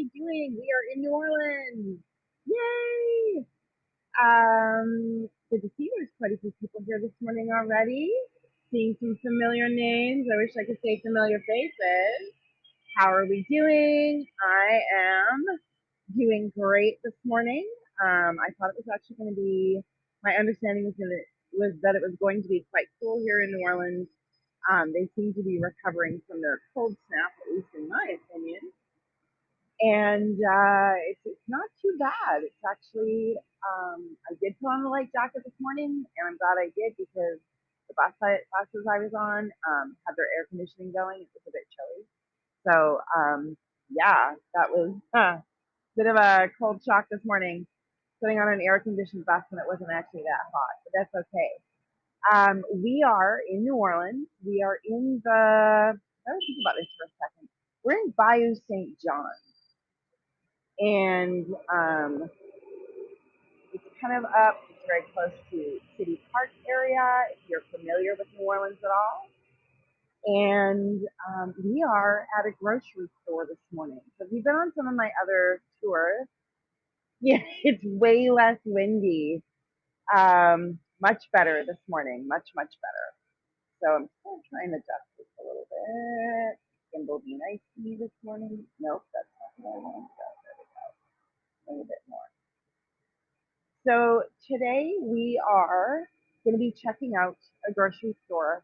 we doing? We are in New Orleans. Yay! Good to see there's quite a few people here this morning already. Seeing some familiar names. I wish I could say familiar faces. How are we doing? I am doing great this morning. I thought it was actually going to be, my understanding was that it was going to be quite cool here in New Orleans. They seem to be recovering from their cold snap, at least in my opinion. And it's not too bad. It's actually, I did put on the light jacket this morning, and I'm glad I did because the buses I was on had their air conditioning going. It was a bit chilly. So, yeah, that was a bit of a cold shock this morning, sitting on an air conditioned bus and it wasn't actually that hot, but that's okay. We are in New Orleans. We are in I was thinking about this for a second. We're in Bayou St. John. And it's kind of up. It's very close to City Park area, if you're familiar with New Orleans at all. And we are at a grocery store this morning. So if you've been on some of my other tours, yeah, it's way less windy. Much better this morning. Much, much better. So I'm still trying to adjust this a little bit. Gimbal be nice to me this morning. Nope, that's not what I want. There we go. A little bit more. So today we are going to be checking out a grocery store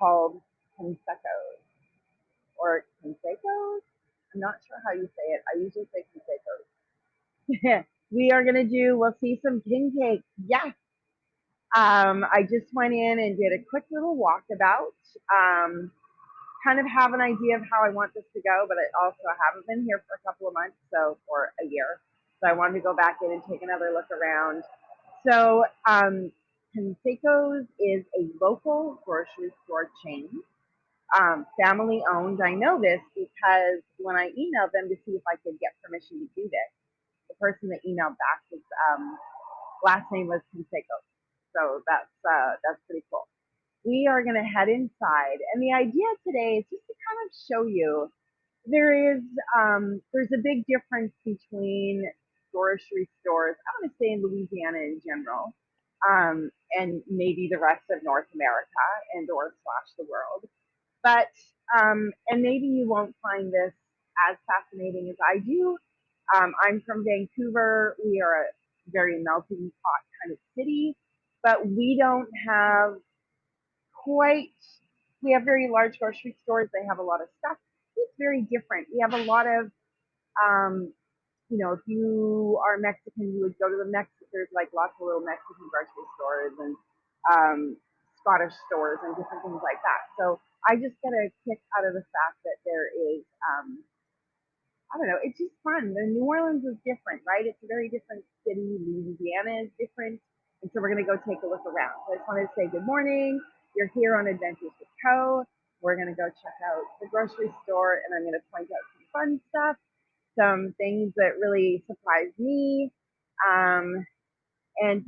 called Canseco or Canseco. I'm not sure how you say it. I usually say Canseco. We'll see some king cake. Yes. I just went in and did a quick little walkabout. Kind of have an idea of how I want this to go, but I also haven't been here for a couple of months, or a year. So I wanted to go back in and take another look around. So, Canseco's is a local grocery store chain, family owned. I know this because when I emailed them to see if I could get permission to do this, the person that emailed back, his last name was Canseco. So that's pretty cool. We are going to head inside, and the idea today is just to kind of show you there's a big difference between grocery stores, I want to say in Louisiana in general, and maybe the rest of North America and or slash the world. But and maybe you won't find this as fascinating as I do. I'm from Vancouver. We are a very melting pot kind of city, but we don't have quite. We have very large grocery stores. They have a lot of stuff. It's very different. We have a lot of, um, if you are Mexican, you would go to the Mexican. There's like lots of little Mexican grocery stores and Scottish stores and different things like that. So I just get a kick out of the fact that there is, I don't know, it's just fun. The New Orleans is different, right? It's a very different city. Louisiana is different. And so we're going to go take a look around. So I just wanted to say good morning. You're here on Adventures with Co. We're going to go check out the grocery store, and I'm going to point out some fun stuff, some things that really surprised me, and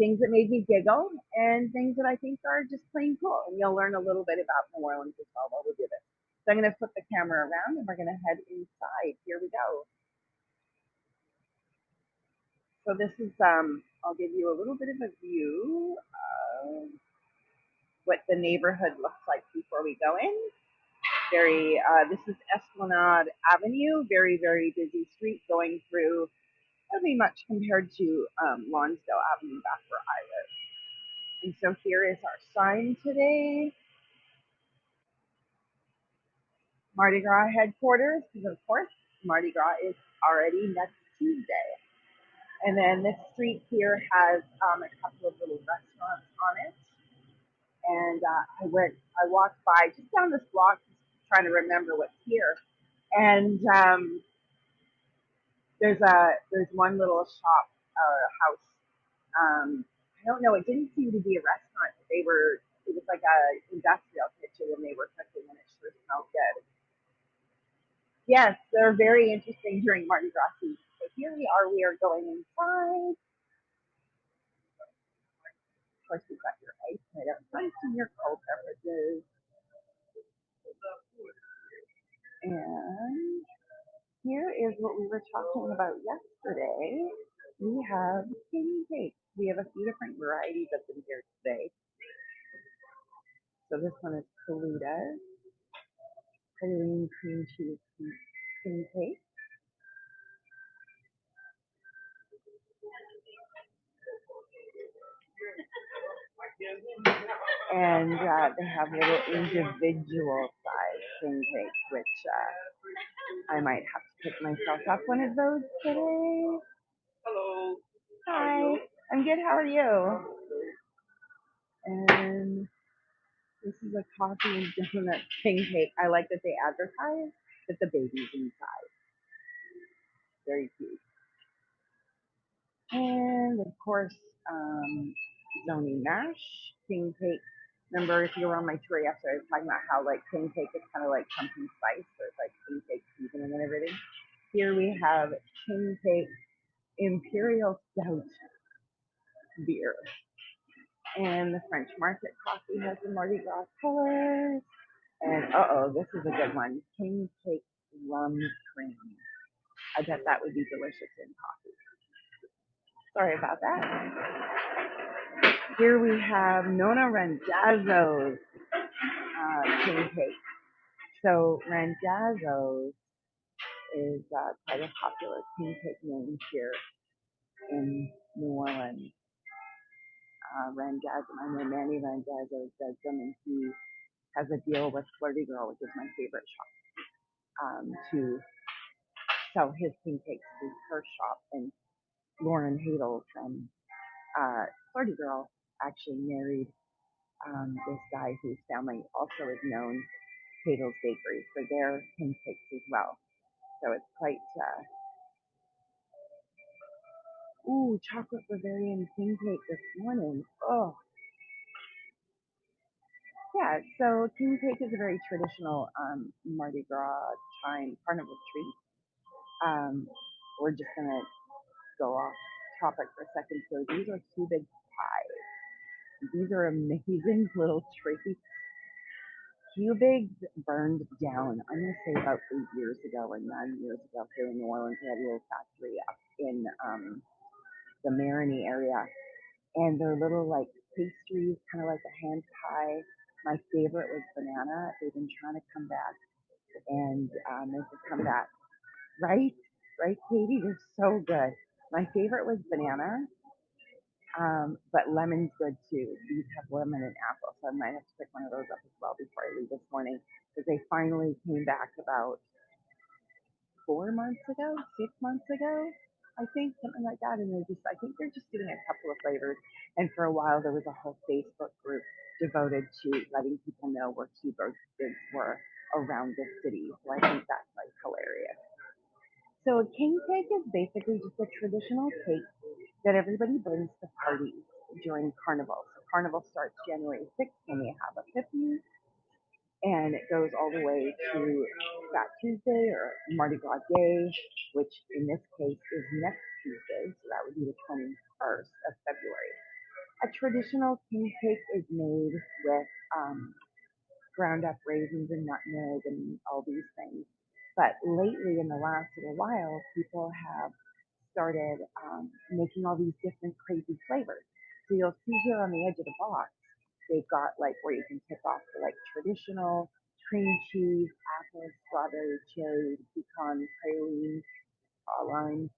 things that made me giggle, and things that I think are just plain cool. And you'll learn a little bit about New Orleans as well while we do this. So I'm going to flip the camera around, and we're going to head inside. Here we go. So this is, I'll give you a little bit of a view of what the neighborhood looks like before we go in. This is Esplanade Avenue, very, very busy street going through, pretty much compared to Lonsdale Avenue back where I live. And so here is our sign today. Mardi Gras headquarters, because of course Mardi Gras is already next Tuesday. And then this street here has a couple of little restaurants on it. And I walked by just down this block, just trying to remember what's here. And there's one little shop or house. I don't know. It didn't seem to be a restaurant. It was like a industrial kitchen, and they were cooking, and it sure smelled good. Yes, they're very interesting during Mardi Gras season. So here we are. We are going inside. Of course, we've got your ice made up nice and your cold beverages. And here is what we were talking about yesterday. We have king cakes. We have a few different varieties of them here today. So this one is Kaluta, praline cream cheese king cake. And they have little individual size king cakes, which I might have to pick myself up one of those today. Hello. Hi. I'm good. How are you? And this is a coffee and donut king cake. I like that they advertise that the baby's inside. Very cute. And of course, Zoni Mash, king cake. Remember, if you were on my tour yesterday, I was talking about how like king cake is kind of like pumpkin spice, so it's like king cake seasoning and everything. Here we have king cake imperial stout beer, and the French Market coffee has the Mardi Gras colors. And this is a good one, king cake rum cream. I bet that would be delicious in coffee. Sorry about that. Here we have Nona Randazzo's king cake. So Randazzo's is quite a popular king cake name here in New Orleans. Randazzo, I know Manny Randazzo does them, and he has a deal with Flirty Girl, which is my favorite shop, to sell his king cakes through her shop. And Lauren Hadel from Flirty Girl actually married this guy whose family also is known, Hadel's Bakery, for their king cakes as well. So it's quite, chocolate Bavarian king cake this morning. Oh, yeah. So king cake is a very traditional Mardi Gras time carnival treat. We're just gonna go off topic for a second. So these are two big pies. These are amazing little treats. Cubigs burned down, I'm going to say about 8 years ago or 9 years ago here in New Orleans. We had a little factory up in the Marigny area. And they're little like pastries, kind of like a hand pie. My favorite was banana. They've been trying to come back and make a comeback. Right? Right, Katie? They're so good. My favorite was banana. But lemon's good too. These have lemon and apple, so I might have to pick one of those up as well before I leave this morning, because they finally came back about 4 months ago, 6 months ago, I think, something like that. And I think they're just doing a couple of flavors. And for a while, there was a whole Facebook group devoted to letting people know where Cuba goods were around the city. So I think that's like hilarious. So a king cake is basically just a traditional cake that everybody brings to parties during Carnival. So Carnival starts January 6th when we have Epiphany, and it goes all the way to Fat Tuesday or Mardi Gras Day, which in this case is next Tuesday, so that would be the 21st of February. A traditional king cake is made with ground up raisins and nutmeg and all these things. But lately, in the last little while, people have started making all these different crazy flavors. So you'll see here on the edge of the box, they've got like where you can tip off the like traditional cream cheese, apple, strawberry, cherry, pecan, praline, lime,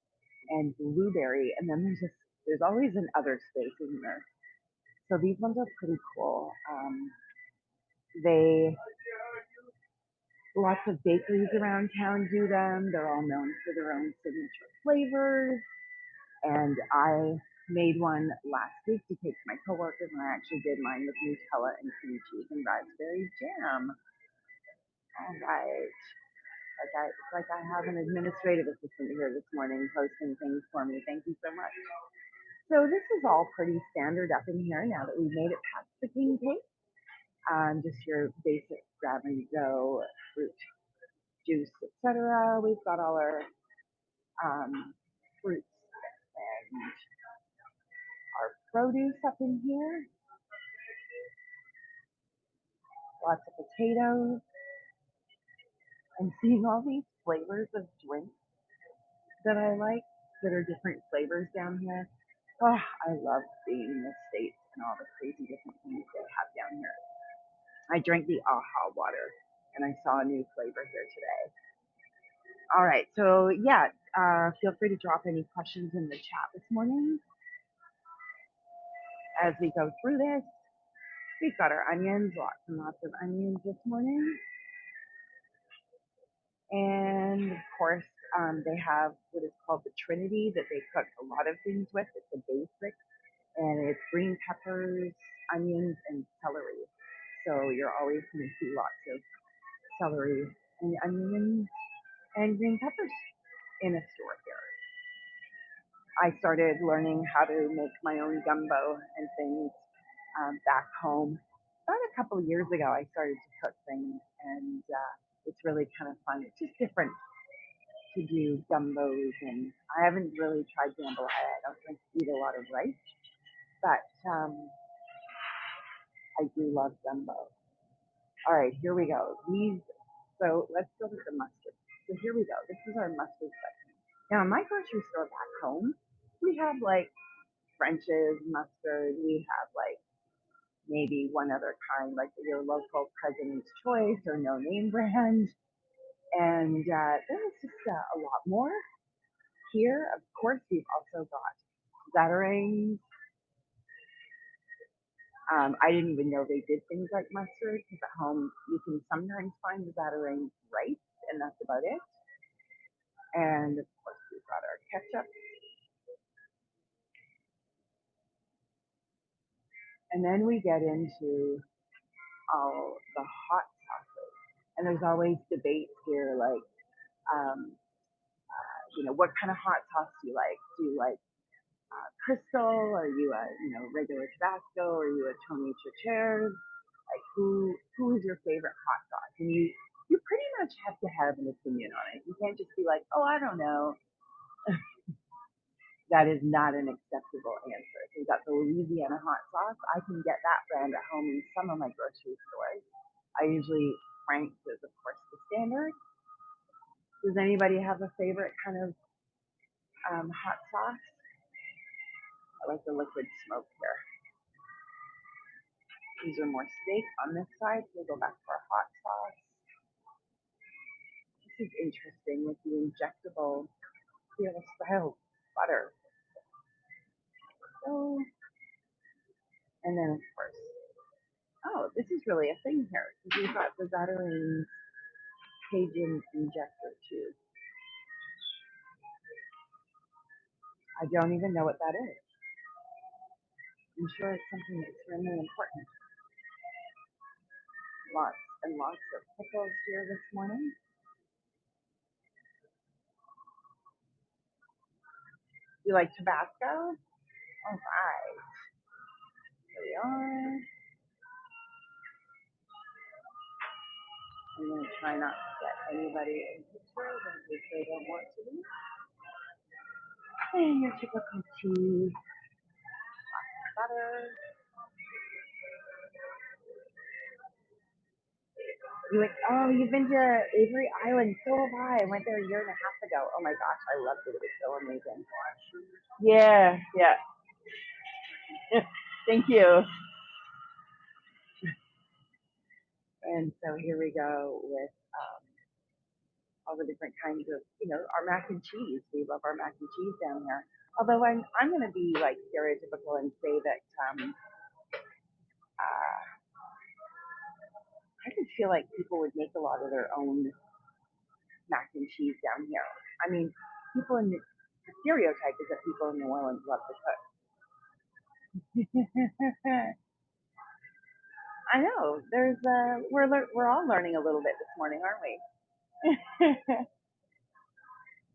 and blueberry. And then there's always an other space, isn't there? So these ones are pretty cool. They Lots of bakeries around town do them. They're all known for their own signature flavors. And I made one last week to take to my coworkers, and I actually did mine with Nutella and cream cheese and raspberry jam. All right. It's like I have an administrative assistant here this morning posting things for me. Thank you so much. So this is all pretty standard up in here now that we've made it past the king cake. Just your basic grab and go fruit juice, etc. We've got all our fruits and our produce up in here. Lots of potatoes. I'm seeing all these flavors of drinks that I like that are different flavors down here. Oh, I love being in the States and all the crazy different things they have down here. I drank the AHA water and I saw a new flavor here today. All right, so yeah, feel free to drop any questions in the chat this morning as we go through this. We've got our onions, lots and lots of onions this morning. And of course, they have what is called the Trinity that they cook a lot of things with. It's a basic, and it's green peppers, onions, and celery. So you're always going to see lots of celery and onions and green peppers in a store here. I started learning how to make my own gumbo and things back home. About a couple of years ago, I started to cook things, and it's really kind of fun. It's just different to do gumbos, and I haven't really tried jambalaya. I don't like to eat a lot of rice, but I do love gumbo. All right, here we go. So let's go with the mustard. So here we go. This is our mustard section. Now in my grocery store back home, we have like French's mustard. We have like maybe one other kind, like your local President's Choice or no name brand. And there was just a lot more. Here, of course, we've also got Zatarain's. I didn't even know they did things like mustard because at home you can sometimes find the Zatarain's rice, and that's about it. And of course, we've got our ketchup. And then we get into all the hot sauces. And there's always debates here, like, um, what kind of hot sauce do you like? Do you like Crystal? Are you a regular Tabasco? Are you a Tony Chachere's? Like who is your favorite hot sauce? And you pretty much have to have an opinion on it. You can't just be like, oh, I don't know. That is not an acceptable answer. If you've got the Louisiana hot sauce, I can get that brand at home in some of my grocery stores. I usually Frank's is of course the standard. Does anybody have a favorite kind of hot sauce? I like the liquid smoke here. These are more steak on this side. So we'll go back to our hot sauce. This is interesting with the injectable style butter. So, and then of course, oh, this is really a thing here because we've got the Zatarain's Cajun injector too. I don't even know what that is. I'm sure it's something that's really important. Lots and lots of pickles here this morning. You like Tabasco? All right. Here we are. I'm going to try not to get anybody in pictures in case they don't want to be. And your typical cheese, butter. You've been to Avery Island. So have I. I went there a year and a half ago. Oh my gosh, I loved it. It was so amazing. Yeah, yeah. Thank you. And so here we go with all the different kinds of, our mac and cheese. We love our mac and cheese down here. Although I'm going to be like stereotypical and say that I just feel like people would make a lot of their own mac and cheese down here. I mean, the stereotype is that people in New Orleans love to cook. I know. We're all learning a little bit this morning, aren't we?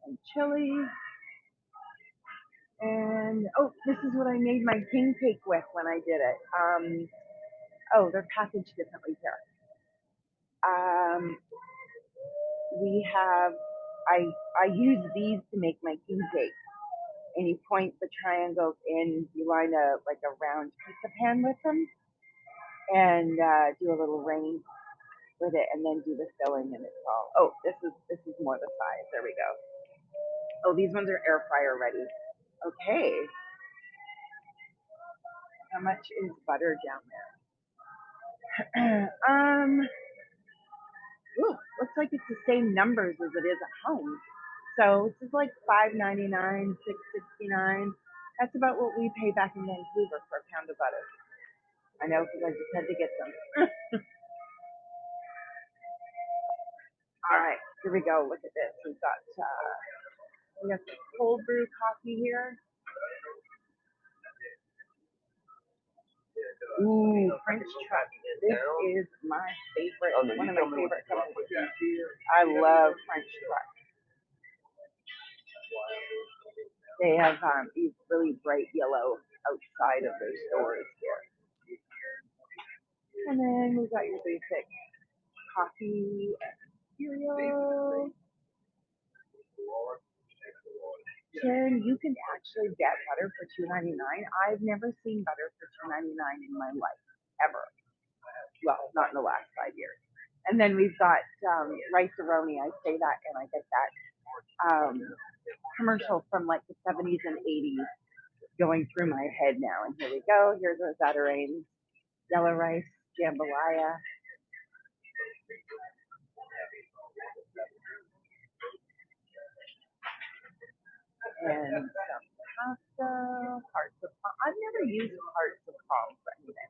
And chili. And this is what I made my king cake with when I did it. They're packaged differently here. We have I use these to make my king cake. And you point the triangles in, you line a round pizza pan with them, and do a little ring with it, and then do the filling, and it's all. Oh, this is more the size. There we go. Oh, these ones are air fryer ready. Okay. How much is butter down there? Ooh, looks like it's the same numbers as it is at home. So this is like $5.99, $6.69. That's about what we pay back in Vancouver for a pound of butter. I know because I just had to get some. All right, here we go. Look at this. We got the cold brew coffee here. Ooh, French truck. This is my favorite. One of my favorite companies. I love French truck. They have these really bright yellow outside of their stores here. And then we got your basic coffee and cereal. Sharon, you can actually get butter for $2.99. I've never seen butter for $2.99 in my life, ever. Well, not in the last 5 years. And then we've got rice-a-roni. I say that and I get that commercial from like the 70s and 80s going through my head now. And here we go. Here's our Zatarain's yellow rice, jambalaya. And some pasta, hearts of palm. I've never used hearts of palm for anything.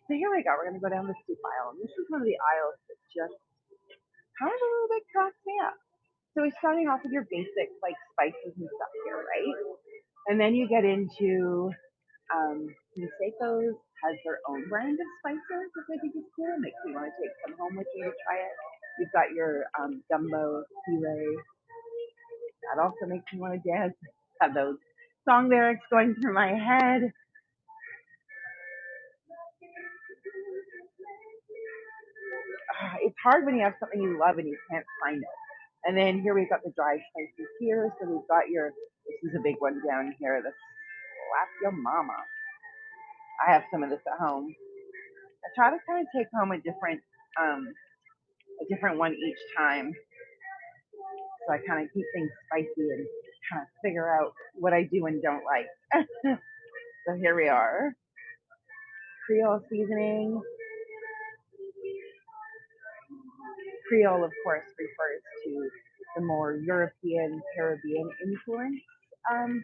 So here we go. We're going to go down the soup aisle. And this is one of the aisles that just kind of a little bit cracks me up. So we're starting off with your basic like spices and stuff here, right? And then you get into Canseco's has their own brand of spices, which I think is cool. Makes me want to take some home with me to try it. You've got your gumbo puree. That also makes me want to dance. Have those song lyrics going through my head. It's hard when you have something you love and you can't find it. And then here we've got the dry spices here. So we've got this is a big one down here, the Slap Your Mama. I have some of this at home. I try to kind of take home a different one each time. So I kind of keep things spicy and kind of figure out what I do and don't like. So here we are. Creole seasoning. Creole, of course, refers to the more European, Caribbean influence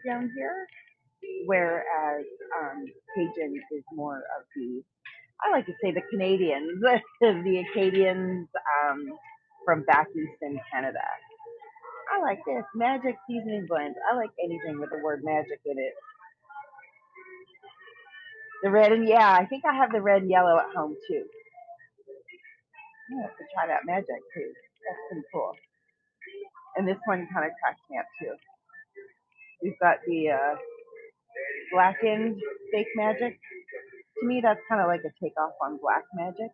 down here, whereas Cajun is more of I like to say the Canadians, the Acadians from back east in Canada. I like this magic seasoning blend. I like anything with the word magic in it. The red and I think I have the red and yellow at home too. I have to try that magic too. That's pretty cool. And this one kind of cracks me up too. We've got the blackened fake magic. To me, that's kind of like a takeoff on black magic.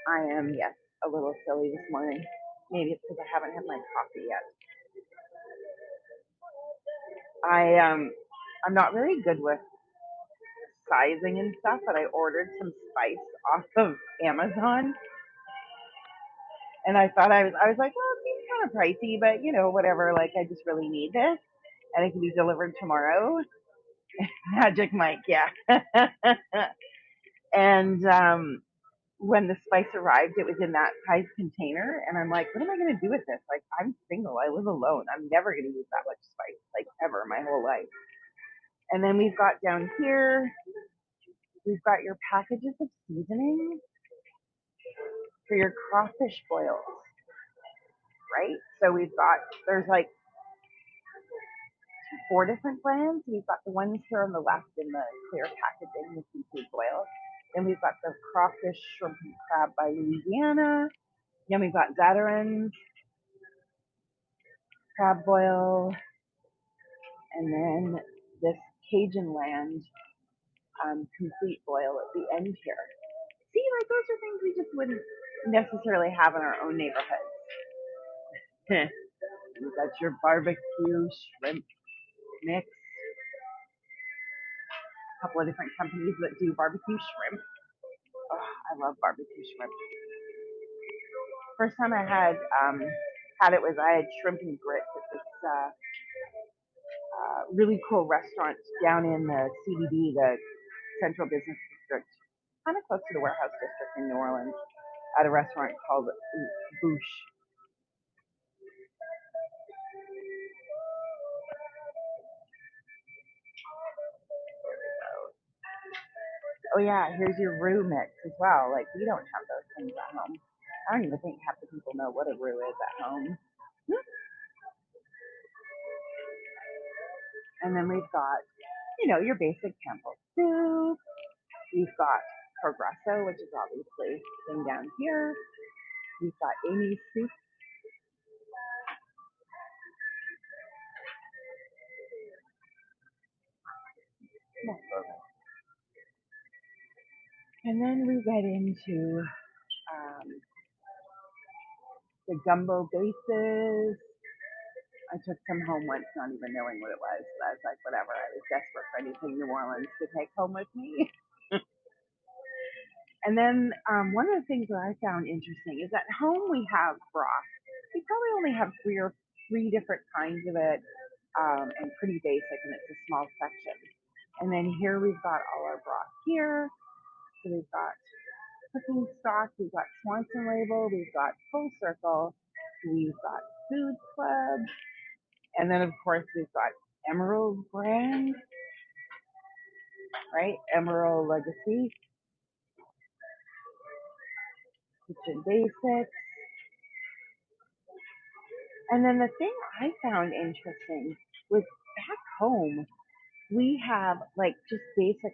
I am, yes, a little silly this morning. Maybe it's because I haven't had my coffee yet. I'm not very good with sizing and stuff, but I ordered some spice off of Amazon, and I thought I was like, well, it seems kind of pricey, but whatever. Like, I just really need this, and it can be delivered tomorrow. Magic Mike, yeah. And when the spice arrived, it was in that size container, and I'm like, what am I going to do with this? Like, I'm single, I live alone, I'm never going to use that much spice, like, ever, my whole life. And then we've got down here, we've got your packages of seasoning for your crawfish boils, right? So there's like 4 different brands. We've got the ones here on the left in the clear packaging, the seafood boil. Then we've got the crawfish, shrimp, and crab by Louisiana. Then we've got Zatarain's crab boil. And then this Cajun Land complete boil at the end here. See, like those are things we just wouldn't necessarily have in our own neighborhoods. You got your barbecue shrimp mix. A couple of different companies that do barbecue shrimp. Oh, I love barbecue shrimp. First time I had it was I had shrimp and grits at this really cool restaurant down in the CBD, the Central Business District, kind of close to the Warehouse District in New Orleans, at a restaurant called Bouche. Oh yeah, here's your roux mix as well. Like we don't have those things at home. I don't even think half the people know what a roux is at home. And then we've got, your basic Campbell soup. We've got Progresso, which is obviously thing down here. We've got Amy's soup. And then we get into um, the gumbo bases. I took some home once, not even knowing what it was. But I was like, whatever. I was desperate for anything New Orleans to take home with me. And then one of the things that I found interesting is at home we have broth. We probably only have three different kinds of it, and pretty basic, and it's a small section. And then here we've got all our broth here. So we've got cooking stock, we've got Swanson label, we've got Full Circle, we've got Food Club, and then of course we've got Emerald brand, right? Emerald Legacy, Kitchen Basics. And then the thing I found interesting was back home, we have like just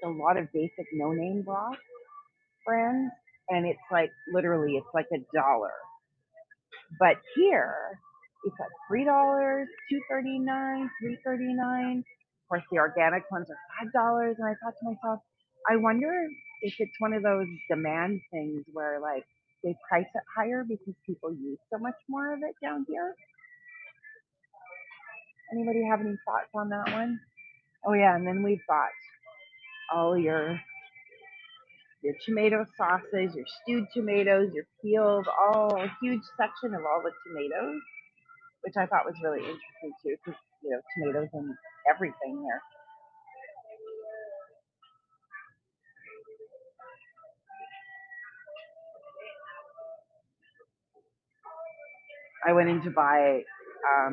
a lot of basic no name broth brands, and it's like literally it's like $1. But here it's at $3, $2.39, $3.39. Of course, the organic ones are $5, and I thought to myself, I wonder if it's one of those demand things where like they price it higher because people use so much more of it down here. Anybody have any thoughts on that one? Oh yeah, and then we've got all your tomato sauces, your stewed tomatoes, your peeled, all a huge section of all the tomatoes, which I thought was really interesting too, because tomatoes and everything here. I went in to buy, I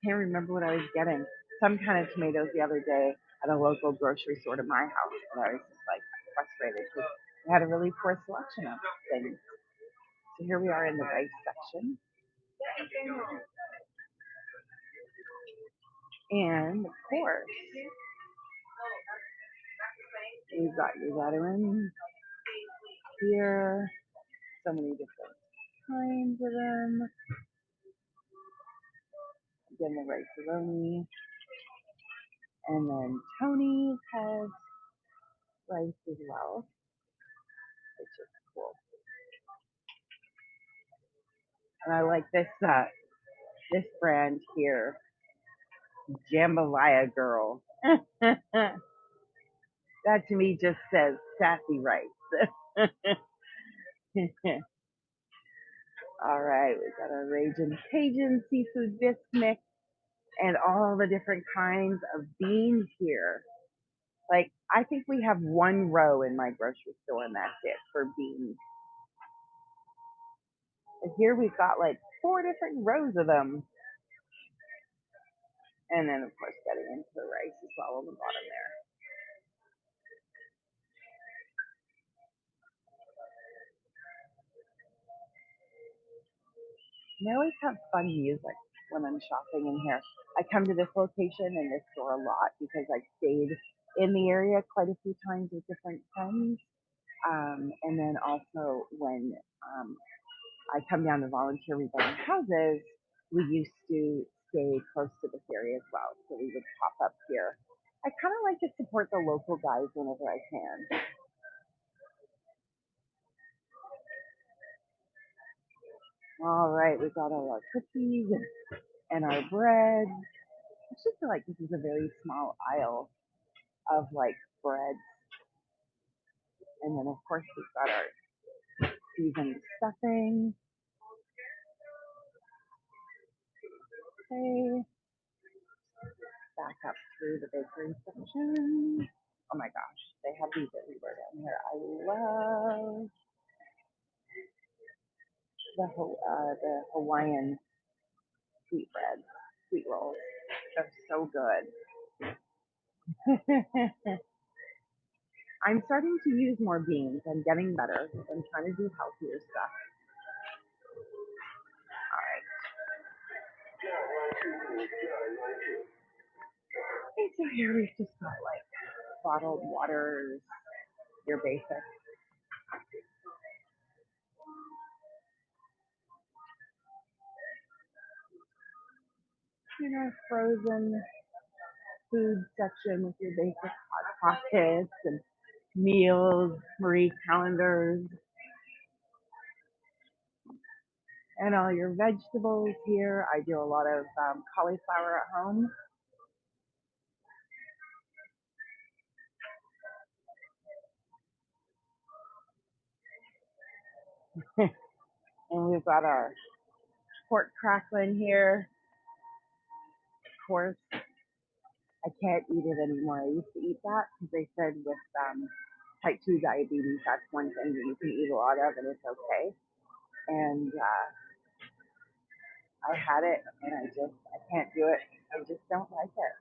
can't remember what I was getting, some kind of tomatoes the other day at a local grocery store to my house, and I was just like frustrated because they had a really poor selection of things. So here we are in the rice section, and of course we've got your veterans here, so many different kinds of them. Again, the rice-a-roni. And then Tony's has rice as well, which is cool. And I like this brand here, Jambalaya Girl. That to me just says sassy rice. All right, we got our Ragin' Cajun seafood bisque mix and all the different kinds of beans here. Like, I think we have one row in my grocery store and that's it for beans. And here we've got like 4 different rows of them. And then, of course, getting into the rice as well on the bottom there. And I always have fun music when I'm shopping in here. I come to this location and this store a lot because I've stayed in the area quite a few times with different friends. And then also when I come down to volunteer rebuilding houses, we used to stay close to this area as well. So we would pop up here. I kind of like to support the local guys whenever I can. All right, we got all our cookies and our bread. I just feel like this is a very small aisle of like bread. And then of course we've got our seasoned stuffing. Okay, back up through the bakery section. Oh my gosh, they have these everywhere down here. I love the Hawaiian sweet bread, sweet rolls. They're so good. I'm starting to use more beans. I'm getting better. I'm trying to do healthier stuff. All right. Okay, so here we've just got like bottled waters, your basic. Frozen food section with your basic hot pockets and meals, Marie calendars, and all your vegetables here. I do a lot of cauliflower at home. And we've got our pork crackling here. Of course, I can't eat it anymore. I used to eat that because they said with type 2 diabetes, that's one thing that you can eat a lot of and it's okay. And I had it and I can't do it. I just don't like it.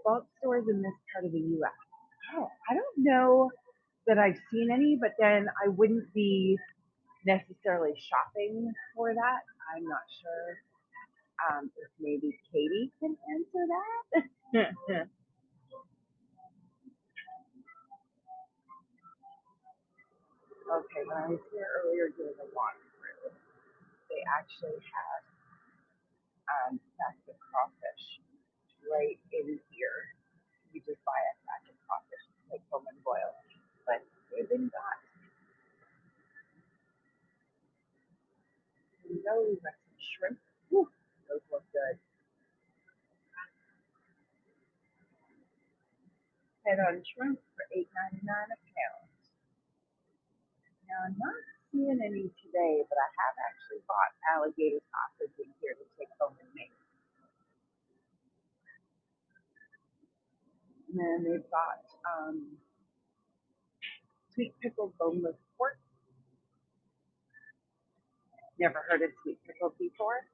Bulk stores in this part of the U.S. Oh, I don't know that I've seen any, but then I wouldn't be necessarily shopping for that. I'm not sure if maybe Katie can answer that. Okay, when I was here earlier doing a walkthrough, they actually had plastic crawfish right in here. You just buy a pack of crawfish to take home and boil. But they've been got. Here we go. We've got some shrimp. Whew, those look good. Head on shrimp for $8.99 a pound. Now I'm not seeing any today, but I have actually bought alligator sausage in here to take home and make. And then they've got sweet pickled boneless pork. Never heard of sweet pickled before.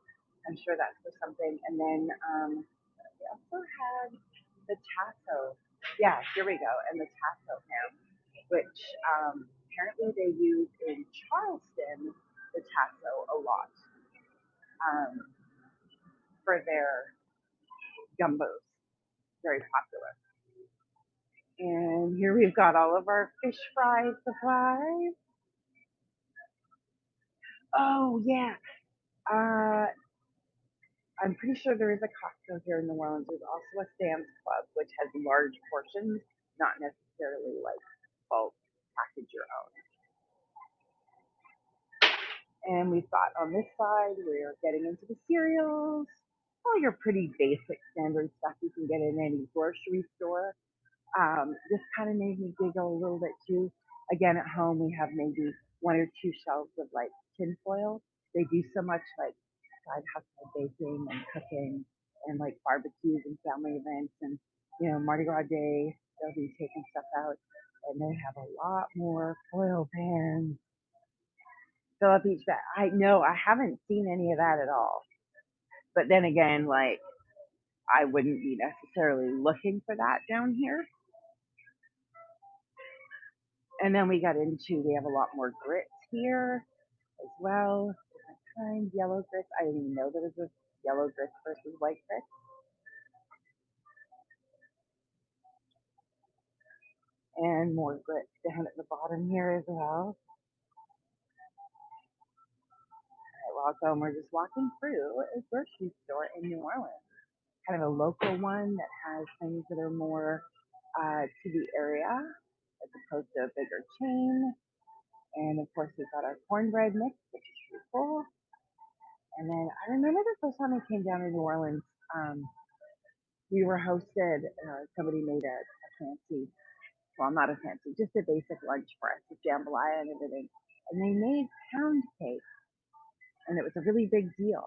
I'm sure that's for something. And then we also had the tasso. Yeah, here we go. And the tasso ham, which apparently they use in Charleston, the tasso a lot um, for their gumbos. Very popular. And here we've got all of our fish fry supplies. Oh, yeah. Uh, I'm pretty sure there is a Costco here in New Orleans. There's also a Sam's Club, which has large portions, not necessarily like bulk package your own. And we've got on this side, we're getting into the cereals, all your pretty basic standard stuff you can get in any grocery store. This kind of made me giggle a little bit too. Again, at home, we have maybe one or two shelves of like tinfoil. They do so much like side hustle baking and cooking and like barbecues and family events and, Mardi Gras Day, they'll be taking stuff out and they have a lot more foil pans. Fill up each bag. I know I haven't seen any of that at all. But then again, like I wouldn't be necessarily looking for that down here. And then we have a lot more grits here as well. Different kinds, yellow grits. I didn't even know there was a yellow grits versus white grits. And more grits down at the bottom here as well. All right, welcome. We're just walking through a grocery store in New Orleans. Kind of a local one that has things that are more to the area as opposed to a bigger chain. And of course, we've got our cornbread mix, which is pretty cool. And then I remember the first time I came down to New Orleans, we were hosted, somebody made a fancy Well, not a fancy, just a basic lunch for us with jambalaya and everything. And they made pound cake, and it was a really big deal.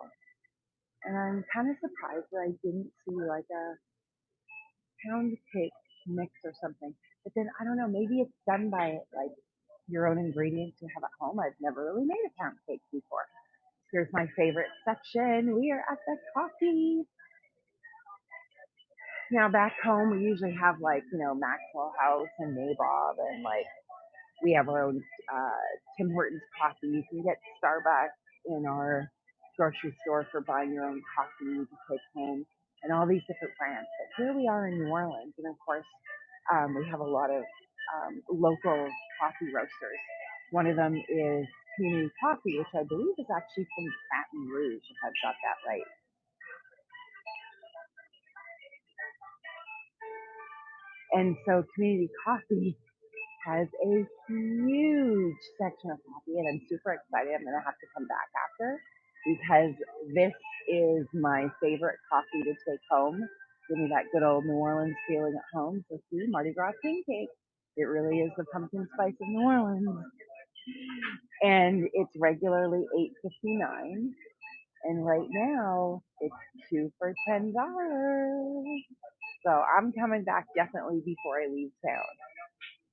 And I'm kind of surprised that I didn't see like a pound cake mix or something. But then I don't know, maybe it's done by like your own ingredients you have at home. I've never really made a pound cake before. Here's my favorite section. We are at the coffee. Now back home, we usually have like, Maxwell House and Nabob, and like we have our own Tim Hortons coffee. You can get Starbucks in our grocery store for buying your own coffee to take home, and all these different brands. But here we are in New Orleans, and of course, we have a lot of local coffee roasters. One of them is Community Coffee, which I believe is actually from Baton Rouge, if I've got that right. And so Community Coffee has a huge section of coffee, and I'm super excited. I'm gonna have to come back after because this is my favorite coffee to take home. Give me that good old New Orleans feeling at home. So see, Mardi Gras king cake. It really is the pumpkin spice of New Orleans, and it's regularly $8.59, and right now it's two for $10. So I'm coming back definitely before I leave town.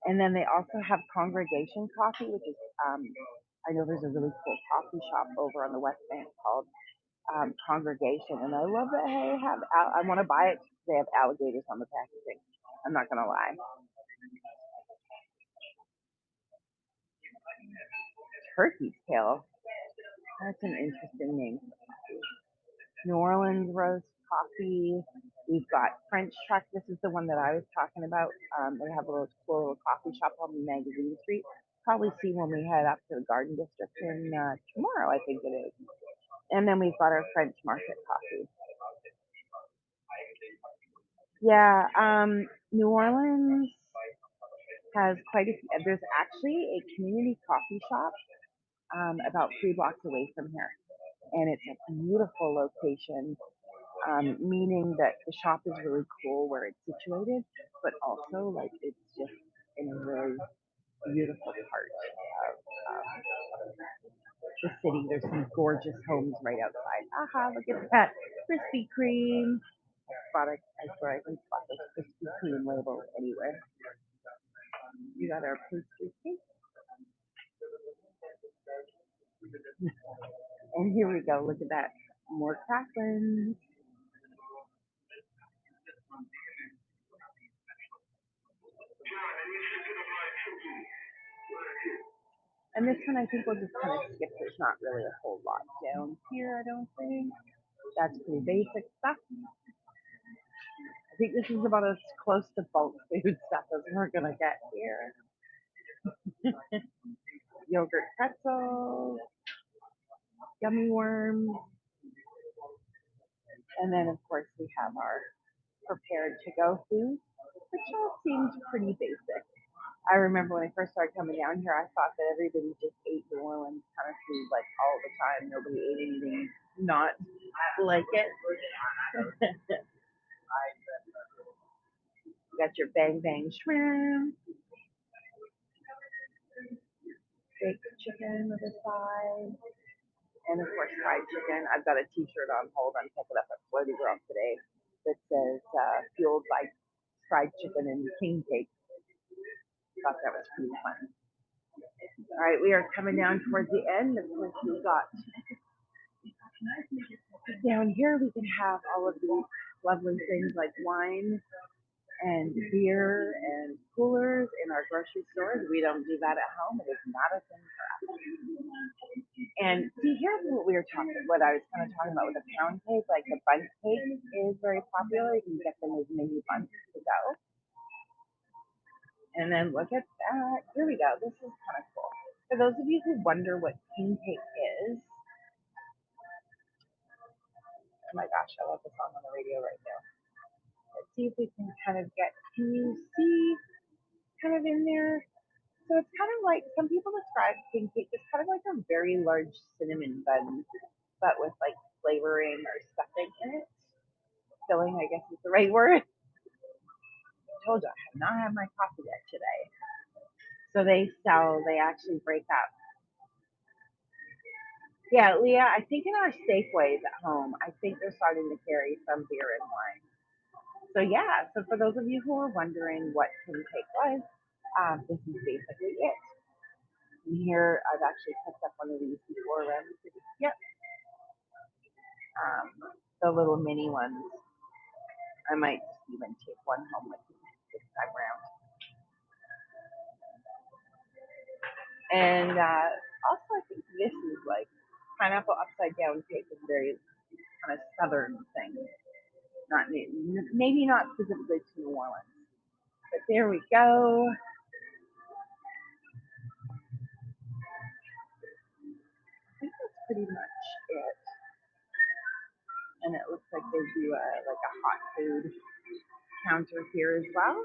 And then they also have Congregation Coffee, which is, I know there's a really cool coffee shop over on the West Bank called Congregation. And I love that they have, I want to buy it because they have alligators on the packaging. I'm not going to lie. Turkey tail. That's an interesting name. New Orleans roast coffee. We've got French truck. This is the one that I was talking about. They have a little cool little coffee shop on Magazine Street. Probably see when we head up to the Garden District in tomorrow, I think it is. And then we've got our French Market coffee. Yeah, New Orleans has quite a few. There's actually a community coffee shop about 3 blocks away from here, and it's a beautiful location. Meaning that the shop is really cool where it's situated, but also like it's just in a really beautiful part of the city. There's some gorgeous homes right outside. Aha, look at that Krispy Kreme. I swear I can spot this Krispy Kreme label anywhere. You got our pastry cake. And here we go. Look at that. More cracklins. And this one I think we'll just kind of skip. There's not really a whole lot down here, I don't think. That's pretty basic stuff. I think this is about as close to bulk food stuff as we're gonna get here. Yogurt pretzels, gummy worms, and then of course we have our prepared to go food, which all seems pretty basic. I remember when I first started coming down here, I thought that everybody just ate New Orleans kind of food like all the time. Nobody ate anything not like it. You got your bang bang shrimp, baked chicken with a side, and of course fried chicken. I've got a T-shirt on hold. I'm picking up at Floaty Girl today that says "Fueled by Fried Chicken and King Cake." Thought that was pretty fun. All right, we are coming down towards the end. Of course, we've got down here. We can have all of these lovely things like wine and beer and coolers in our grocery stores. We don't do that at home. It is not a thing for us. And see, here's what we were talking, what I was kind of talking about with the pound cake. Like the bundt cake is very popular. You can get them as many bunts to go. And then look at that. Here we go. This is kind of cool. For those of you who wonder what king cake is, oh my gosh, I love the song on the radio right now. Let's see if we can kind of get, can you see kind of in there? So it's kind of like, some people describe king cake as kind of like a very large cinnamon bun, but with like flavoring or stuffing in it. Filling, I guess is the right word. told you I have not had my coffee yet today. So they actually break up. Yeah, Leah, I think in our Safeways at home, I think they're starting to carry some beer and wine. So yeah, so for those of you who are wondering what Canseco was, this is basically it. And here, I've actually picked up one of these before around the city. Yep, um, the little mini ones. I might even take one home with me this time around. And also, I think this is like pineapple upside down cake is very kind of southern thing. Not maybe not specifically to New Orleans, but there we go. I think that's pretty much it. And it looks like they do like a hot food counter here as well.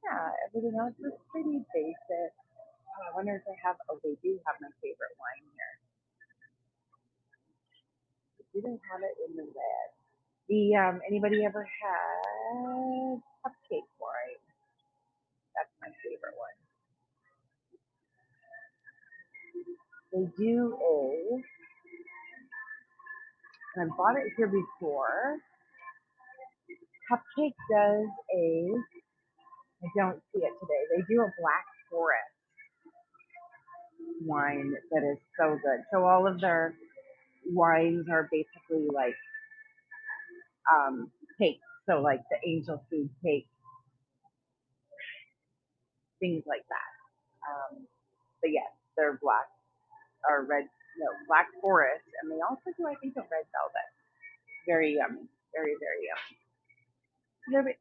Yeah, everything else is pretty basic. Oh, I wonder if they have. Oh, they do have my favorite wine here. They do have it in the red. The anybody ever had cupcake wine? That's my favorite one. They do and I bought it here before. Cupcake does I don't see it today. They do a Black Forest wine that is so good. So all of their wines are basically like cake. So like the angel food cake, things like that. But yes, they're black or red, no, Black Forest, and they also do I think a red velvet. Very yummy, very very yummy.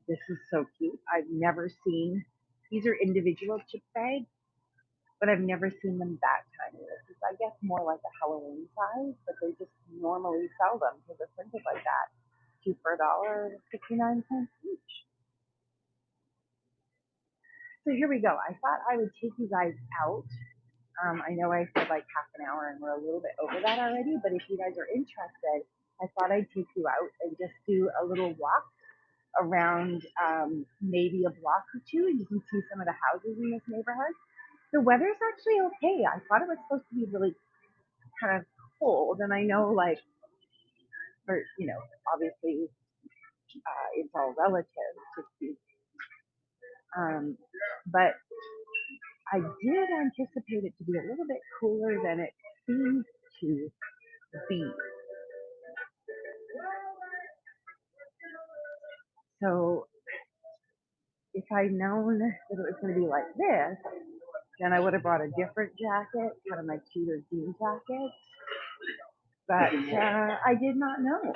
This is so cute. I've never seen. These are individual chip bags, but I've never seen them that tiny. This is, I guess, more like a Halloween size, but they just normally sell them because they're printed like that. Two for $1.59 each. So here we go. I thought I would take you guys out. I know I said like half an hour and we're a little bit over that already, but if you guys are interested, I thought I'd take you out and just do a little walk around maybe a block or two, and you can see some of the houses in this neighborhood. The weather's actually okay. I thought it was supposed to be really kind of cold, and I know like, for obviously it's all relative to speak, but I did anticipate it to be a little bit cooler than it seems to be. So if I'd known that it was going to be like this, then I would have brought a different jacket, kind of my Tudor jean jacket. But I did not know.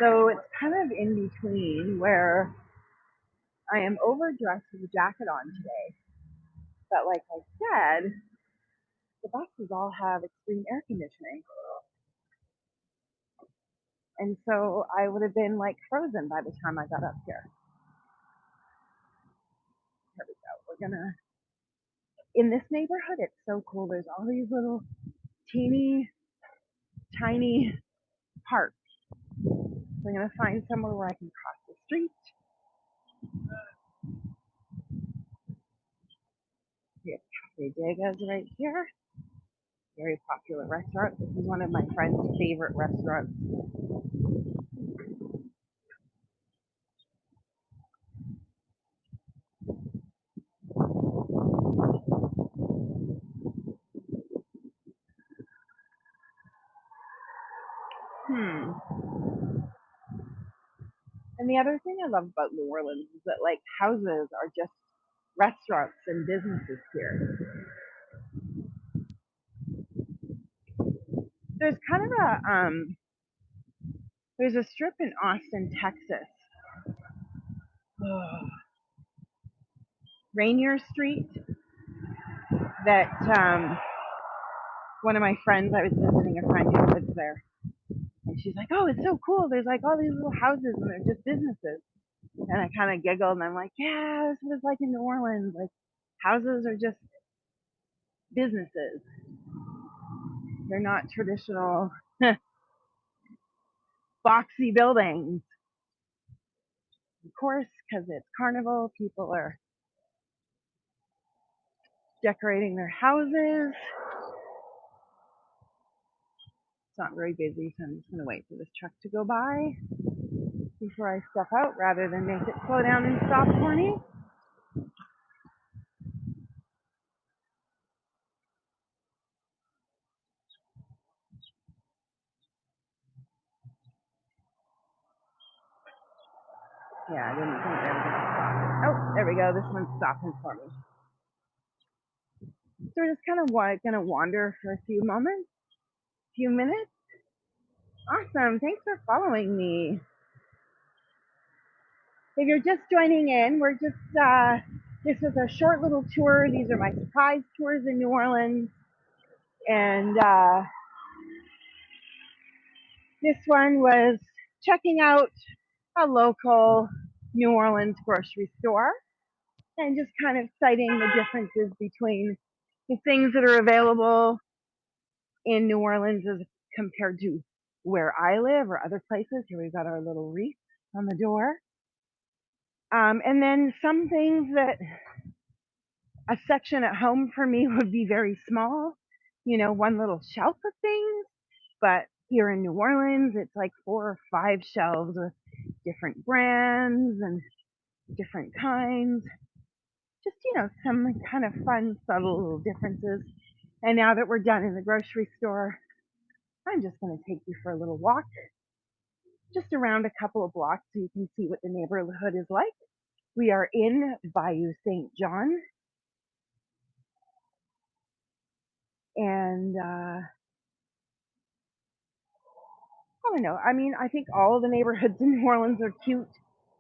So it's kind of in between where I am overdressed with a jacket on today. But like I said, the buses all have extreme air conditioning. And so I would have been like frozen by the time I got up here. Here we go. We're gonna in this neighborhood it's so cool. There's all these little teeny tiny parks. So I'm gonna find somewhere where I can cross the street. We have Cafe Degas right here. Very popular restaurant. This is one of my friend's favorite restaurants. And the other thing I love about New Orleans is that like houses are just restaurants and businesses here. There's kind of there's a strip in Austin, Texas, Rainier Street, that one of my friends, I was visiting a friend who lives there, and she's like, "Oh, it's so cool. There's like all these little houses, and they're just businesses." And I kind of giggled, and I'm like, "Yeah, this is what it's like in New Orleans. Like houses are just businesses." They're not traditional boxy buildings. Of course, because it's carnival, people are decorating their houses. It's not very busy, so I'm just going to wait for this truck to go by before I step out rather than make it slow down and stop for me. Yeah, I didn't think they were going to stop. Oh, there we go. This one's stopping for me. So we're just kind of going to wander for a few minutes. Awesome. Thanks for following me. If you're just joining in, this is a short little tour. These are my surprise tours in New Orleans. And this one was checking out a local New Orleans grocery store and just kind of citing the differences between the things that are available in New Orleans as compared to where I live or other places. Here we've got our little wreath on the door. And then some things that a section at home for me would be very small, one little shelf of things. But here in New Orleans, it's like 4 or 5 shelves with different brands and different kinds. Just, some kind of fun, subtle little differences. And now that we're done in the grocery store, I'm just going to take you for a little walk just around a couple of blocks so you can see what the neighborhood is like. We are in Bayou St. John. And I don't know. I mean, I think all of the neighborhoods in New Orleans are cute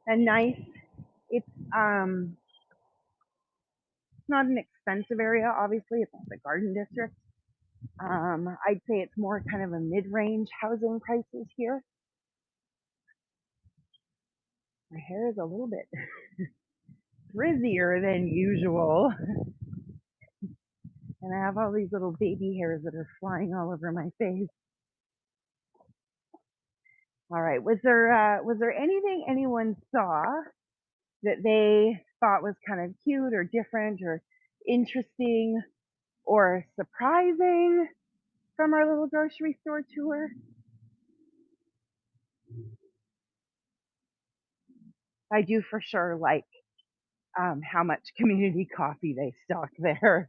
and nice. It's not an expensive area, obviously. It's not the Garden District. I'd say it's more kind of a mid-range housing prices here. My hair is a little bit frizzier than usual. And I have all these little baby hairs that are flying all over my face. All right. Was there anything anyone saw that they thought was kind of cute or different or interesting or surprising from our little grocery store tour? I do for sure like how much community coffee they stock there.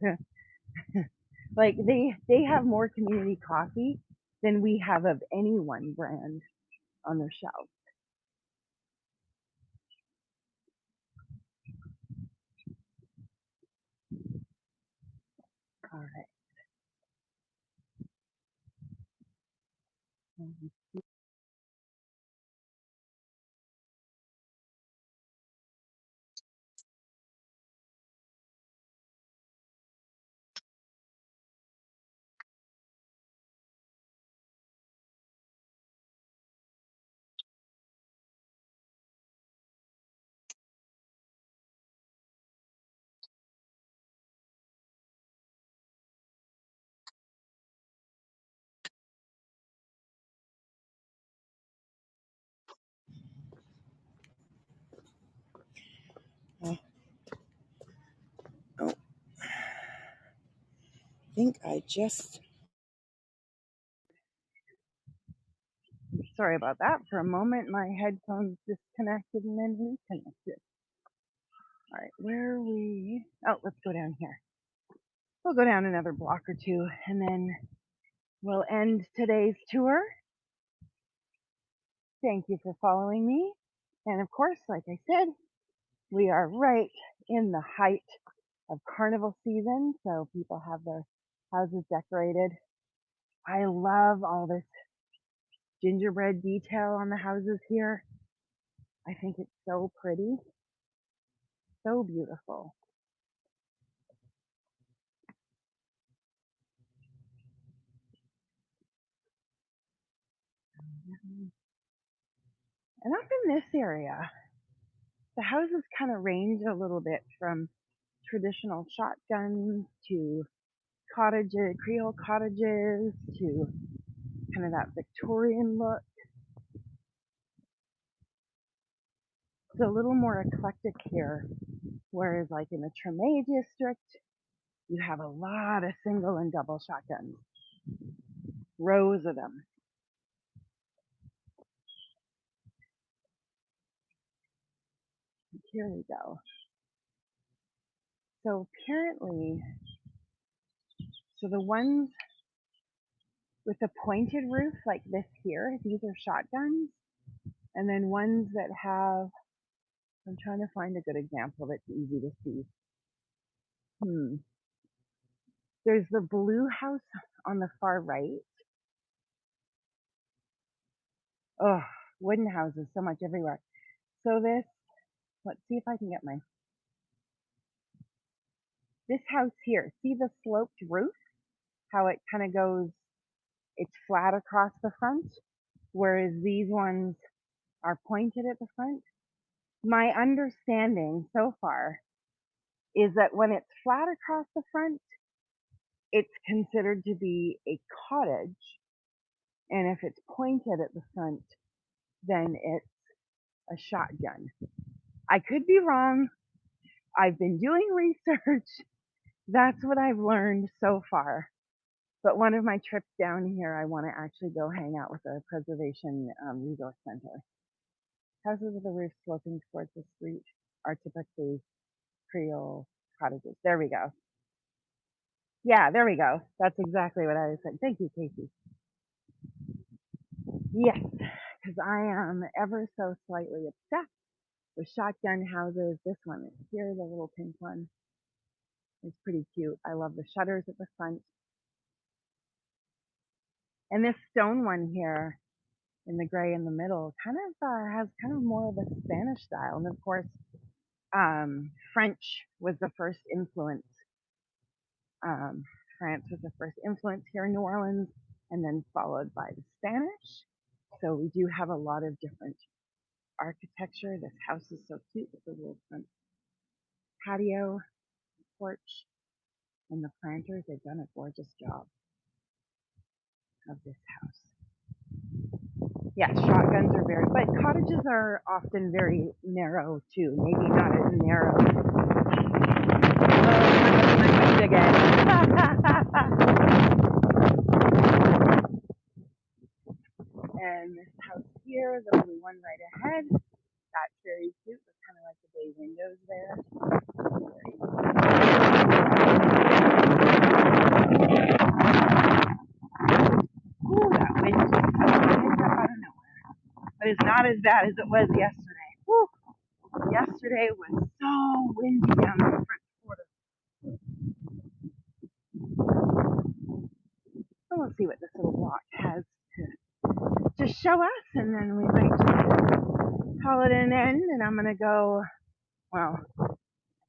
Like they have more community coffee than we have of any one brand on their shelf. All right. I think I just sorry about that. For a moment, my headphones disconnected and then reconnected. All right, where are we? Oh, let's go down here. We'll go down another block or two and then we'll end today's tour. Thank you for following me. And of course, like I said, we are right in the height of carnival season, so people have their houses decorated. I love all this gingerbread detail on the houses here. I think it's so pretty, so beautiful. And up in this area, the houses kind of range a little bit from traditional shotguns to cottages, Creole cottages, to kind of that Victorian look. It's a little more eclectic here, whereas like in the Treme district, you have a lot of single and double shotguns, rows of them. Here we go. So apparently, so the ones with the pointed roof like this here, these are shotguns. And then ones that have, I'm trying to find a good example that's easy to see. There's the blue house on the far right. Oh, wooden houses, so much everywhere. So this, let's see if I can get this house here. See the sloped roof? How it kind of goes, it's flat across the front, whereas these ones are pointed at the front. My understanding so far is that when it's flat across the front, it's considered to be a cottage. And if it's pointed at the front, then it's a shotgun. I could be wrong. I've been doing research. That's what I've learned so far. But one of my trips down here, I want to actually go hang out with a preservation resource center. Houses with a roof sloping towards the street are typically Creole cottages. There we go. Yeah, there we go. That's exactly what I was saying. Thank you, Casey. Yes, because I am ever so slightly obsessed with shotgun houses. This one here, the little pink one, is pretty cute. I love the shutters at the front. And this stone one here in the gray in the middle kind of has kind of more of a Spanish style. And of course, French was the first influence. France was the first influence here in New Orleans, and then followed by the Spanish. So we do have a lot of different architecture. This house is so cute with the little front patio, porch, and the planters. They've done a gorgeous job of this house. Yeah, shotguns are very, but cottages are often very narrow too. Maybe not as narrow. Oh, again. And this house here, the blue one right ahead, that's very cute. With kind of like the bay windows there. Ooh, that wind just comes up out of nowhere. But it's not as bad as it was yesterday. Woo. Yesterday was so windy down the front quarter. So we'll see what this little block has to show us, and then we might just call it an end. And I'm gonna go. Well, I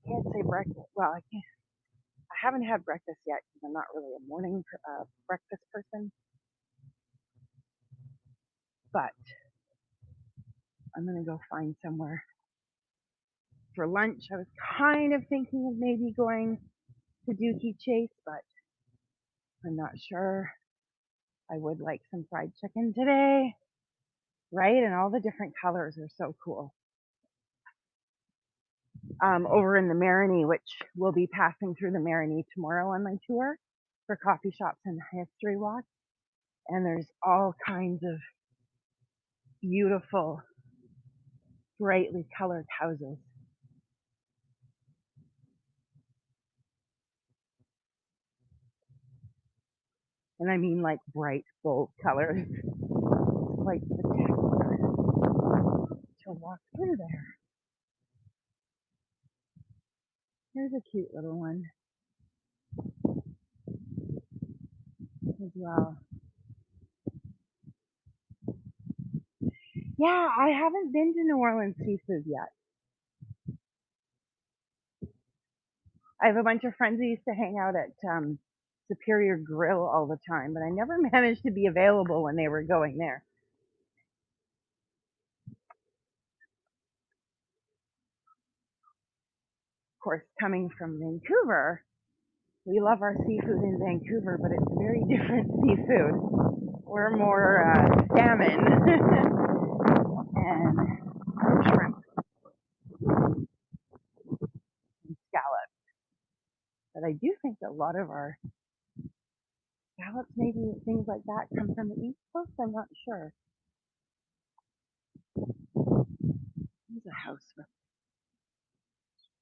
can't say breakfast. Well, I can't. I haven't had breakfast yet because I'm not really a morning breakfast person. But I'm gonna go find somewhere for lunch. I was kind of thinking of maybe going to Dookie Chase, but I'm not sure. I would like some fried chicken today, right? And all the different colors are so cool. Over in the Marigny, which we'll be passing through the Marigny tomorrow on my tour for coffee shops and history walks. And there's all kinds of beautiful, brightly colored houses. And I mean like bright, bold colors. It's quite spectacular to walk through there. Here's a cute little one as well. Yeah, I haven't been to New Orleans seafood yet. I have a bunch of friends who used to hang out at Superior Grill all the time, but I never managed to be available when they were going there. Of course, coming from Vancouver, We love our seafood in Vancouver, but it's very different seafood. We're more salmon and shrimp and scallops. But I do think a lot of our scallops, maybe things like that, come from the East Coast. I'm not sure. There's a house with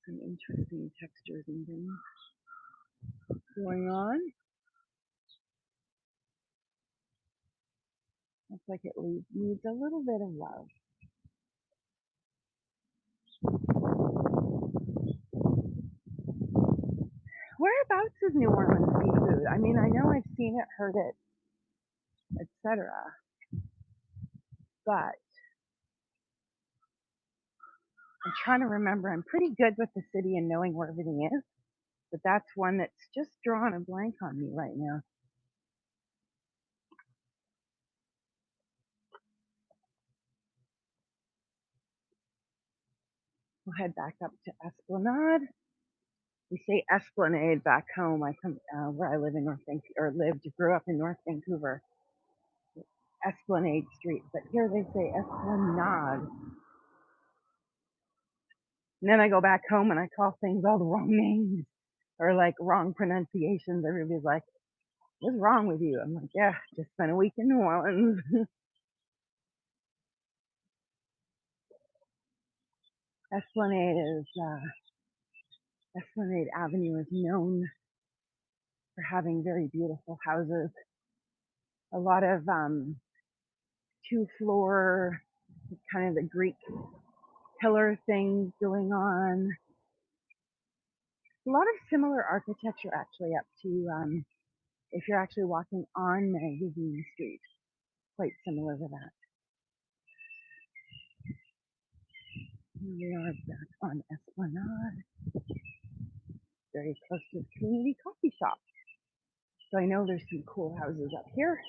some interesting textures and things going on. Looks like it needs a little bit of love. Whereabouts is New Orleans seafood? I mean, I know I've seen it, heard it, etc. But I'm trying to remember. I'm pretty good with the city and knowing where everything is, but that's one that's just drawn a blank on me right now. We'll head back up to Esplanade. We say Esplanade back home. I come where I live in North Vancouver, or grew up in North Vancouver. Esplanade Street, but here they say Esplanade. And then I go back home and I call things all the wrong names or like wrong pronunciations. Everybody's like, "What's wrong with you?" I'm like, "Yeah, just spent a week in New Orleans." Esplanade is Esplanade Avenue is known for having very beautiful houses. A lot of two-floor, kind of the Greek pillar things going on. A lot of similar architecture actually up to if you're actually walking on Magazine Street, quite similar to that. Here we are back on Esplanade, very close to the community coffee shop. So I know there's some cool houses up here.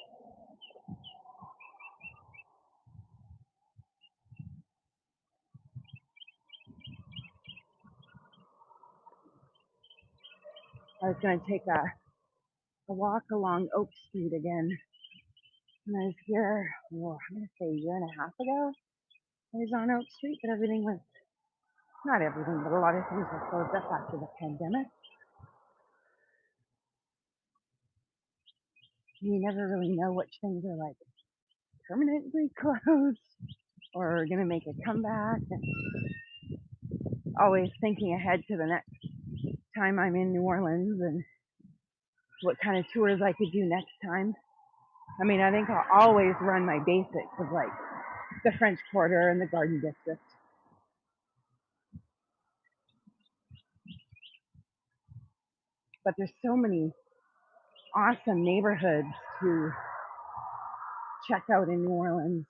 I was going to take a walk along Oak Street again. And I was here, I'm going to say a year and a half ago. I was on Oak Street, but everything was, not everything, but a lot of things were closed up after the pandemic. You never really know which things are like permanently closed or are going to make a comeback. And always thinking ahead to the next time I'm in New Orleans and what kind of tours I could do next time. I mean, I think I'll always run my basics of like the French Quarter and the Garden District. But there's so many awesome neighborhoods to check out in New Orleans.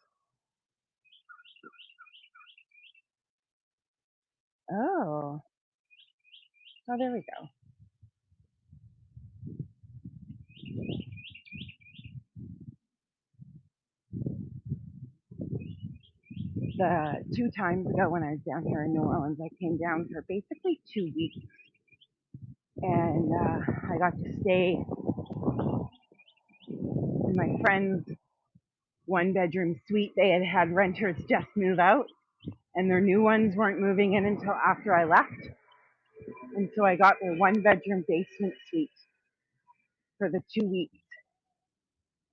Oh, there we go. The 2 times ago when I was down here in New Orleans, I came down for basically 2 weeks, and I got to stay in my friend's 1-bedroom suite. They had renters just move out, and their new ones weren't moving in until after I left. And so I got their 1-bedroom basement suite for the 2 weeks,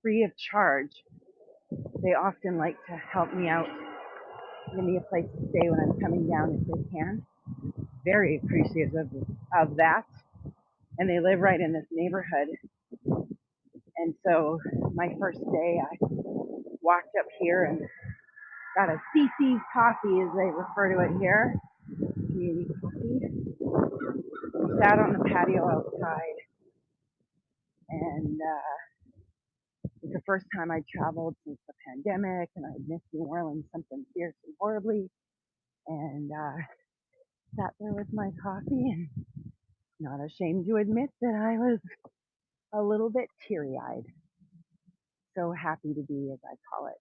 free of charge. They often like to help me out, give me a place to stay when I'm coming down if they can. Very appreciative of that. And they live right in this neighborhood. And so my first day, I walked up here and got a CC's coffee, as they refer to it here, community coffee. Sat on the patio outside, and it's the first time I traveled since the pandemic, and I missed New Orleans something fiercely horribly. And sat there with my coffee, and not ashamed to admit that I was a little bit teary-eyed. So happy to be, as I call it,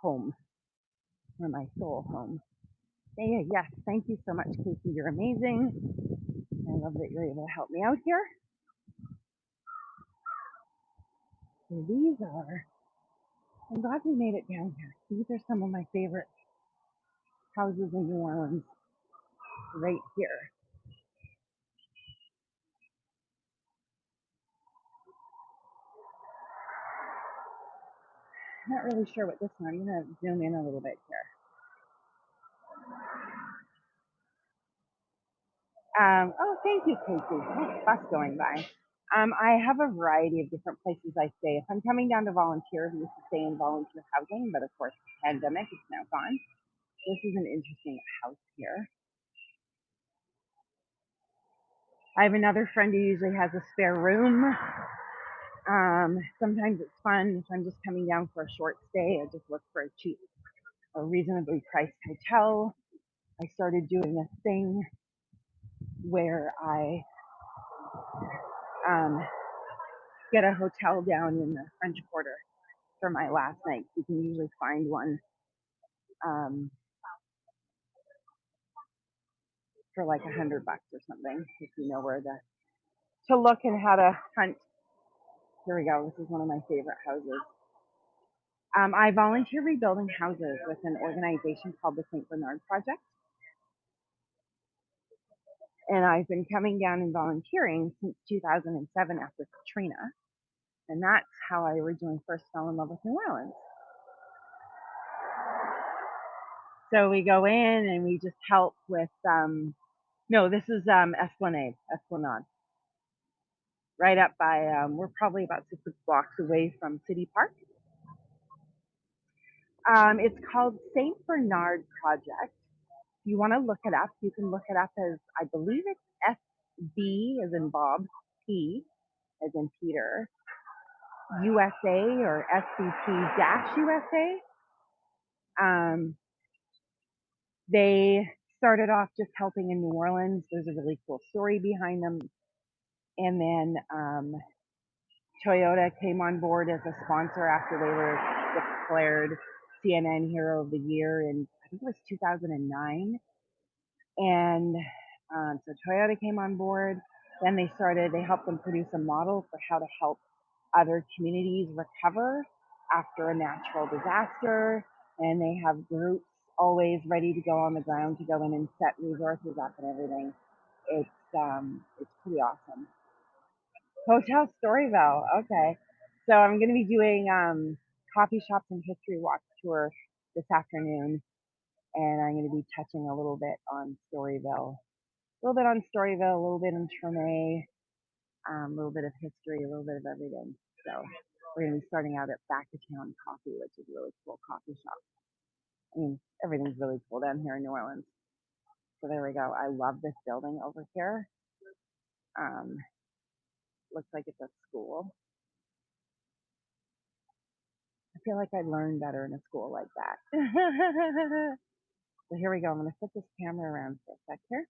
home, or my soul home. Yes, thank you so much, Casey. You're amazing. I love that you're able to help me out here. So these are, I'm glad we made it down here. These are some of my favorite houses in New Orleans right here. Not really sure what this one, I'm going to zoom in a little bit here. Oh, thank you, Casey. Nice bus going by. I have a variety of different places I stay. If I'm coming down to volunteer, we used to stay in volunteer housing, but of course, pandemic is now gone. This is an interesting house here. I have another friend who usually has a spare room. Sometimes it's fun if I'm just coming down for a short stay. I just look for a cheap or reasonably priced hotel. I started doing a thing where I um, get a hotel down in the French Quarter for my last night. You can usually find one um, for like $100 or something if you know where to look and how to hunt. Here we go. This is one of my favorite houses. I volunteer rebuilding houses with an organization called the St. Bernard Project. And I've been coming down and volunteering since 2007 after Katrina. And that's how I originally first fell in love with New Orleans. So we go in and we just help with, no, this is Esplanade, right up by, we're probably about 6 blocks away from City Park. It's called St. Bernard Project. If you want to look it up, you can look it up as, I believe it's SB as in Bob, P as in Peter, USA or SBP-USA. They started off just helping in New Orleans. There's a really cool story behind them. And then Toyota came on board as a sponsor after they were declared CNN Hero of the Year in, I think it was 2009. And so Toyota came on board. Then they helped them produce a model for how to help other communities recover after a natural disaster. And they have groups always ready to go on the ground to go in and set resources up and everything. It's pretty awesome. Hotel Storyville. Okay. So I'm going to be doing coffee shops and history walk tour this afternoon. And I'm going to be touching a little bit on Storyville. A little bit on Storyville, a little bit on Treme, a little bit of history, a little bit of everything. So we're going to be starting out at Back to Town Coffee, which is a really cool coffee shop. I mean, everything's really cool down here in New Orleans. So there we go. I love this building over here. Looks like it's a school. I feel like I learned better in a school like that. So here we go. I'm going to flip this camera around for a sec here.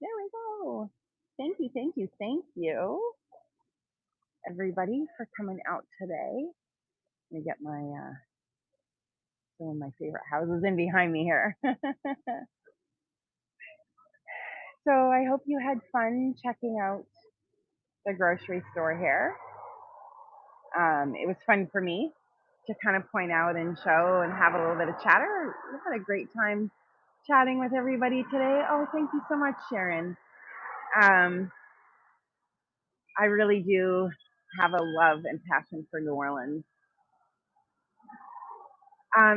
There we go. Thank you, thank you, thank you, everybody, for coming out today. Let me get my some of my favorite houses in behind me here. So I hope you had fun checking out the grocery store here. It was fun for me to kind of point out and show and have a little bit of chatter. We had a great time chatting with everybody today. Oh, thank you so much, Sharon. I really do have a love and passion for New Orleans.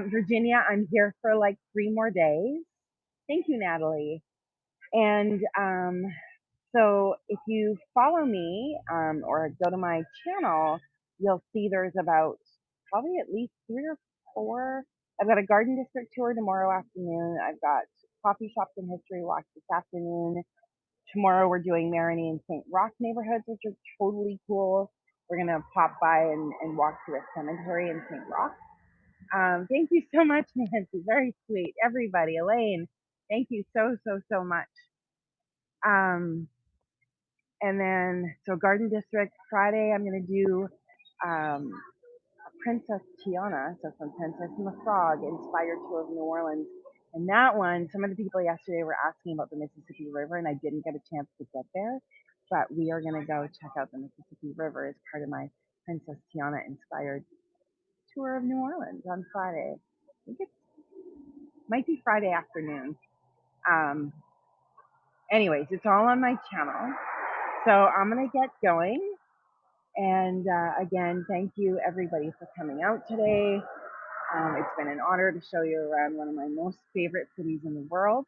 Virginia, I'm here for like 3 more days. Thank you, Natalie. And so if you follow me or go to my channel, you'll see there's about probably at least 3 or 4. I've got a garden district tour tomorrow afternoon. I've got coffee shops and history walk this afternoon. Tomorrow we're doing Marigny and St. Roch neighborhoods, which are totally cool. We're going to pop by and walk through a cemetery in St. Roch. Thank you so much, Nancy. Very sweet. Everybody. Elaine, thank you so, so, so much. And then, so Garden District, Friday, I'm going to do Princess Tiana, so from Princess and the Frog, inspired tour of New Orleans. And that one, some of the people yesterday were asking about the Mississippi River, and I didn't get a chance to get there. But we are going to go check out the Mississippi River as part of my Princess Tiana inspired tour of New Orleans on Friday. I think it might be Friday afternoon. Um, anyways, it's all on my channel. So I'm going to get going. And again, thank you everybody for coming out today. It's been an honor to show you around one of my most favorite cities in the world.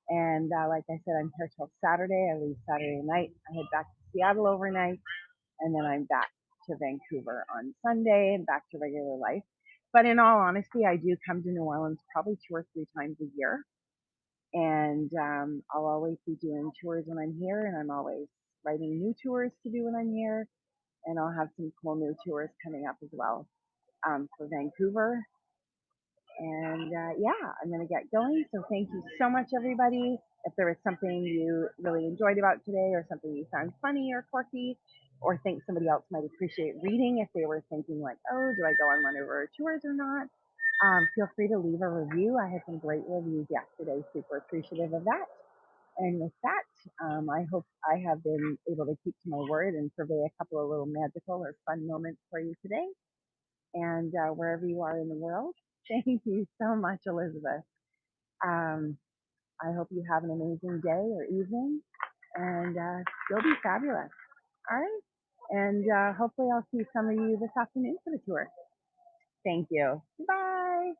And like I said, I'm here till Saturday. I leave Saturday night. I head back to Seattle overnight, and then I'm back to Vancouver on Sunday and back to regular life. But in all honesty, I do come to New Orleans probably 2 or 3 times a year. And I'll always be doing tours when I'm here, and I'm always writing new tours to do when I'm here. And I'll have some cool new tours coming up as well for Vancouver. And yeah, I'm going to get going. So thank you so much, everybody. If there was something you really enjoyed about today, or something you found funny or quirky, or think somebody else might appreciate reading if they were thinking like, oh, do I go on one of our tours or not? Feel free to leave a review. I had some great reviews yesterday. Super appreciative of that. And with that, I hope I have been able to keep to my word and purvey a couple of little magical or fun moments for you today. And wherever you are in the world, thank you so much, Elizabeth. Um, I hope you have an amazing day or evening, and you'll be fabulous. All right. And hopefully, I'll see some of you this afternoon for the tour. Thank you. Bye.